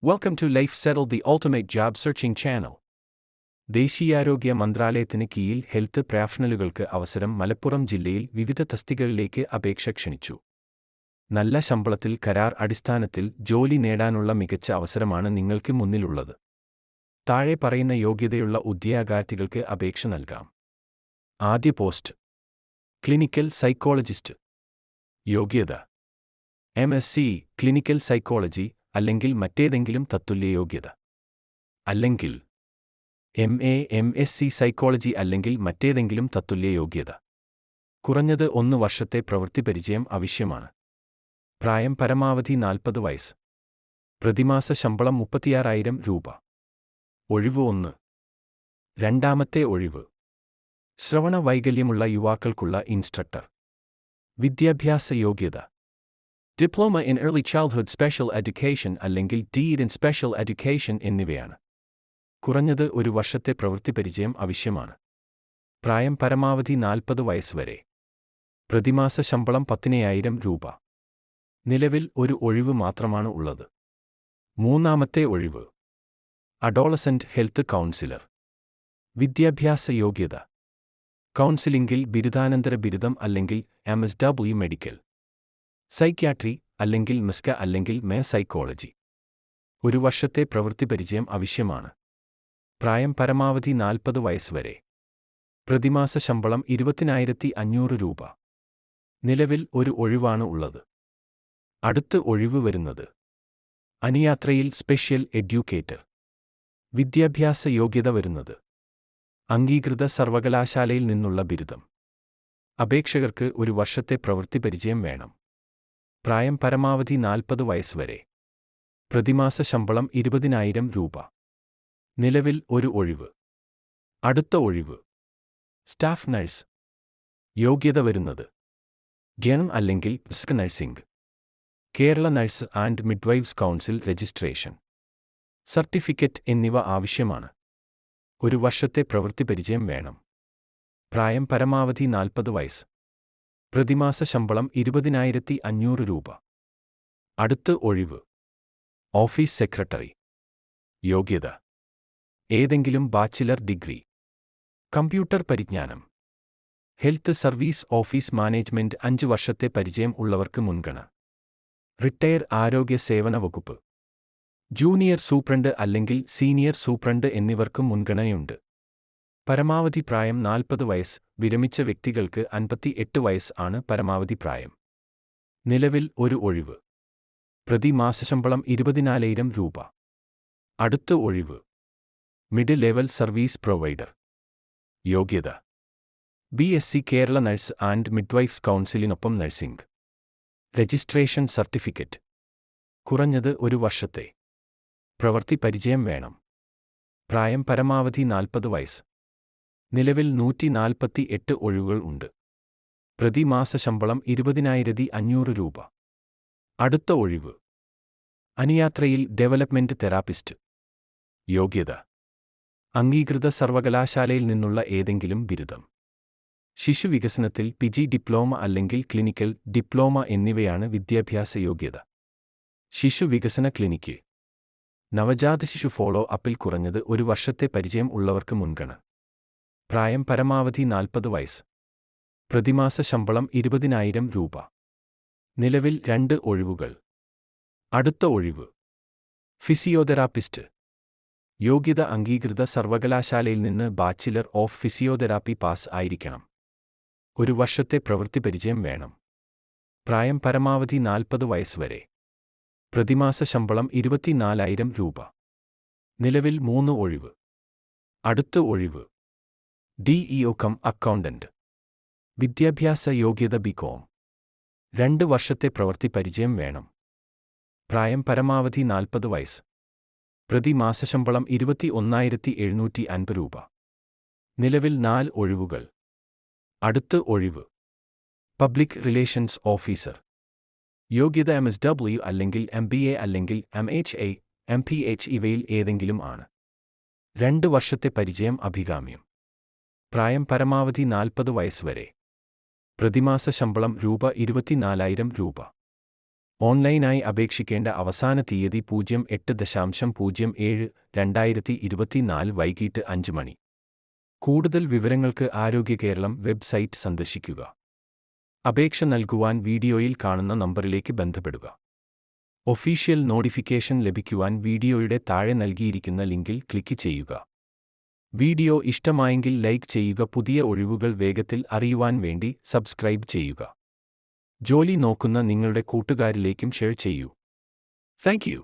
Welcome to Life Settle, the ultimate job searching channel. ദേശീയാരോഗ്യ മന്ത്രാലയത്തിന് കീഴിൽ health പ്രൊഫഷണലുകൾക്ക് അവസരം. മലപ്പുറം ജില്ലയിൽ വിവിധ തസ്തികകളിലേക്ക് അപേക്ഷ ക്ഷണിച്ചു. നല്ല ശമ്പളത്തിൽ കരാർ അടിസ്ഥാനത്തിൽ ജോലി നേടാനുള്ള മികച്ച അവസരമാണ് നിങ്ങൾക്ക് മുന്നിലുള്ളത്. താഴെ പറയുന്ന യോഗ്യതയുള്ള ഉദ്യോഗാർത്ഥികൾക്ക് അപേക്ഷ നൽകാം. ആദ്യ പോസ്റ്റ്: ക്ലിനിക്കൽ സൈക്കോളജിസ്റ്റ്. യോഗ്യത: MSc ക്ലിനിക്കൽ സൈക്കോളജി അല്ലെങ്കിൽ മറ്റേതെങ്കിലും തത്തുല്യ യോഗ്യത. അല്ലെങ്കിൽ MA MSc സൈക്കോളജി അല്ലെങ്കിൽ മറ്റേതെങ്കിലും തത്തുല്യ യോഗ്യത. കുറഞ്ഞത് 1 വർഷത്തെ പ്രവൃത്തി പരിചയം ആവശ്യമാണ്. പ്രായം പരമാവധി 40 വയസ്സ്. പ്രതിമാസ ശമ്പളം 36,000 രൂപ. ഒഴിവ് 1. രണ്ടാമത്തെ ഒഴിവ്: ശ്രവണ വൈകല്യമുള്ള യുവാക്കൾക്കുള്ള ഇൻസ്ട്രക്ടർ. വിദ്യാഭ്യാസ യോഗ്യത: diploma in early childhood special education അല്ലെങ്കിൽ DED ഇൻ സ്പെഷ്യൽ എഡ്യൂക്കേഷൻ എന്നിവയാണ്. കുറഞ്ഞത് 1 വർഷത്തെ പ്രവൃത്തി പരിചയം ആവശ്യമാണ്. പ്രായം പരമാവധി 40 വയസ്സ് വരെ. പ്രതിമാസ ശമ്പളം 15,000 രൂപ. നിലവിൽ ഒരു ഒഴിവ് മാത്രമാണ് ഉള്ളത്. മൂന്നാമത്തെ ഒഴിവ്: അഡോളസെന്റ് ഹെൽത്ത് കൗൺസിലർ. വിദ്യാഭ്യാസ യോഗ്യത: കൗൺസിലിംഗിൽ ബിരുദാനന്തര ബിരുദം അല്ലെങ്കിൽ MSW മെഡിക്കൽ സൈക്യാട്രി അല്ലെങ്കിൽ MSc അല്ലെങ്കിൽ MA സൈക്കോളജി. 1 വർഷത്തെ പ്രവൃത്തി പരിചയം ആവശ്യമാണ്. പ്രായം പരമാവധി 40 വയസ്സ് വരെ. പ്രതിമാസ ശമ്പളം 20,500 രൂപ. നിലവിൽ ഒരു ഒഴിവാണ് ഉള്ളത്. അടുത്ത ഒഴിവ് വരുന്നത് അനുയാത്രയിൽ സ്പെഷ്യൽ എഡ്യൂക്കേറ്റർ. വിദ്യാഭ്യാസ യോഗ്യത വരുന്നത് അംഗീകൃത സർവകലാശാലയിൽ നിന്നുള്ള ബിരുദം. അപേക്ഷകർക്ക് 1 വർഷത്തെ പ്രവൃത്തി പരിചയം വേണം. പ്രായം പരമാവധി 40 വയസ്സ് വരെ. പ്രതിമാസ ശമ്പളം 20,000 രൂപ. നിലവിൽ ഒരു ഒഴിവ്. അടുത്ത ഒഴിവ് സ്റ്റാഫ് നഴ്സ്. യോഗ്യത വരുന്നത് GNM അല്ലെങ്കിൽ PSC nursing. Kerala nurse and midwives council registration certificate എന്നിവ ആവശ്യമാണ്. 1 വർഷത്തെ പ്രവൃത്തി പരിചയം വേണം. പ്രായം പരമാവധി 40 വയസ്സ്. പ്രതിമാസ ശമ്പളം 20,500 രൂപ. അടുത്ത ഒഴിവ് ഓഫീസ് സെക്രട്ടറി. യോഗ്യത: ഏതെങ്കിലും ബാച്ചിലർ ഡിഗ്രി. കമ്പ്യൂട്ടർ പരിജ്ഞാനം. ഹെൽത്ത് സർവീസ് ഓഫീസ് മാനേജ്മെന്റ് 5 വർഷത്തെ പരിചയം ഉള്ളവർക്ക് മുൻഗണന. റിട്ടയർ ആരോഗ്യ സേവന വകുപ്പ്. ജൂനിയർ സൂപ്രണ്ട് അല്ലെങ്കിൽ സീനിയർ സൂപ്രണ്ട് എന്നിവർക്കും മുൻഗണനയുണ്ട്. പരമാവധി പ്രായം 40 വയസ്സ്. വിരമിച്ച വ്യക്തികൾക്ക് 58 വയസ്സ് ആണ് പരമാവധി പ്രായം. നിലവിൽ ഒരു ഒഴിവ്. പ്രതിമാസ ശമ്പളം 24,000 രൂപ. അടുത്ത ഒഴിവ് മിഡിൽ ലെവൽ സർവീസ് പ്രൊവൈഡർ. യോഗ്യത: BSc Kerala nurse and midwives കൗൺസിലിനൊപ്പം നഴ്സിംഗ് രജിസ്ട്രേഷൻ സർട്ടിഫിക്കറ്റ്. കുറഞ്ഞത് 1 വർഷത്തെ പ്രവൃത്തി പരിചയം വേണം. പ്രായം പരമാവധി 40 വയസ്സ്. നിലവിൽ 148 ഒഴിവുകൾ ഉണ്ട്. പ്രതിമാസ ശമ്പളം 20,500 രൂപ. അടുത്ത ഒഴിവ് അനുയാത്രയിൽ ഡെവലപ്മെന്റ് തെറാപ്പിസ്റ്റ്. യോഗ്യത: അംഗീകൃത സർവകലാശാലയിൽ നിന്നുള്ള ഏതെങ്കിലും ബിരുദം. ശിശുവികസനത്തിൽ PG ഡിപ്ലോമ അല്ലെങ്കിൽ ക്ലിനിക്കൽ ഡിപ്ലോമ എന്നിവയാണ് വിദ്യാഭ്യാസ യോഗ്യത. ശിശുവികസന ക്ലിനിക്ക്. നവജാത ശിശു ഫോളോ അപ്പിൽ കുറഞ്ഞത് 1 വർഷത്തെ പരിചയം ഉള്ളവർക്ക് മുൻഗണന. പ്രായം പരമാവധി 40 വയസ്സ്. പ്രതിമാസ ശമ്പളം 20,000 രൂപ. നിലവിൽ 2 ഒഴിവുകൾ. അടുത്ത ഒഴിവ് ഫിസിയോതെറാപ്പിസ്റ്റ്. യോഗ്യത: അംഗീകൃത സർവകലാശാലയിൽ നിന്ന് ബാച്ചിലർ ഓഫ് ഫിസിയോതെറാപ്പി പാസ് ആയിരിക്കണം. 1 വർഷത്തെ പ്രവൃത്തി പരിചയം വേണം. പ്രായം പരമാവധി 40 വയസ്സ് വരെ. പ്രതിമാസ ശമ്പളം 24,000 രൂപ. നിലവിൽ 3 ഒഴിവ്. അടുത്ത ഒഴിവ് DEO കം അക്കൗണ്ടന്റ്. വിദ്യാഭ്യാസ യോഗ്യത BCom. 2 വർഷത്തെ പ്രവൃത്തി പരിചയം വേണം. പ്രായം പരമാവധി 40 വയസ്സ്. പ്രതിമാസ ശമ്പളം 21,750 രൂപ. നിലവിൽ 4 ഒഴിവുകൾ. അടുത്ത ഒഴിവ് പബ്ലിക് റിലേഷൻസ് ഓഫീസർ. യോഗ്യത MSW അല്ലെങ്കിൽ MBA അല്ലെങ്കിൽ MHA MPH ഇവയിൽ ഏതെങ്കിലും ആണ്. 2 വർഷത്തെ പരിചയം അഭികാമ്യം. പ്രായം പരമാവധി 40 വയസ്സ് വരെ. പ്രതിമാസ ശമ്പളം രൂപ 24,000 രൂപ. ഓൺലൈനായി അപേക്ഷിക്കേണ്ട അവസാന തീയതി 08/07/2024 വൈകിട്ട് 5 മണി. കൂടുതൽ വിവരങ്ങൾക്ക് ആരോഗ്യ കേരളം വെബ്സൈറ്റ് സന്ദർശിക്കുക. അപേക്ഷ നൽകുവാൻ വീഡിയോയിൽ കാണുന്ന നമ്പറിലേക്ക് ബന്ധപ്പെടുക. ഒഫീഷ്യൽ നോട്ടിഫിക്കേഷൻ ലഭിക്കുവാൻ വീഡിയോയുടെ താഴെ നൽകിയിരിക്കുന്ന ലിങ്കിൽ ക്ലിക്ക് ചെയ്യുക. വീഡിയോ ഇഷ്ടമായെങ്കിൽ ലൈക്ക് ചെയ്യുക. പുതിയ ഒഴിവുകൾ വേഗത്തിൽ അറിയുവാൻ വേണ്ടി സബ്സ്ക്രൈബ് ചെയ്യുക. ജോലി നോക്കുന്ന നിങ്ങളുടെ കൂട്ടുകാരിലേക്കും ഷെയർ ചെയ്യൂ. Thank you.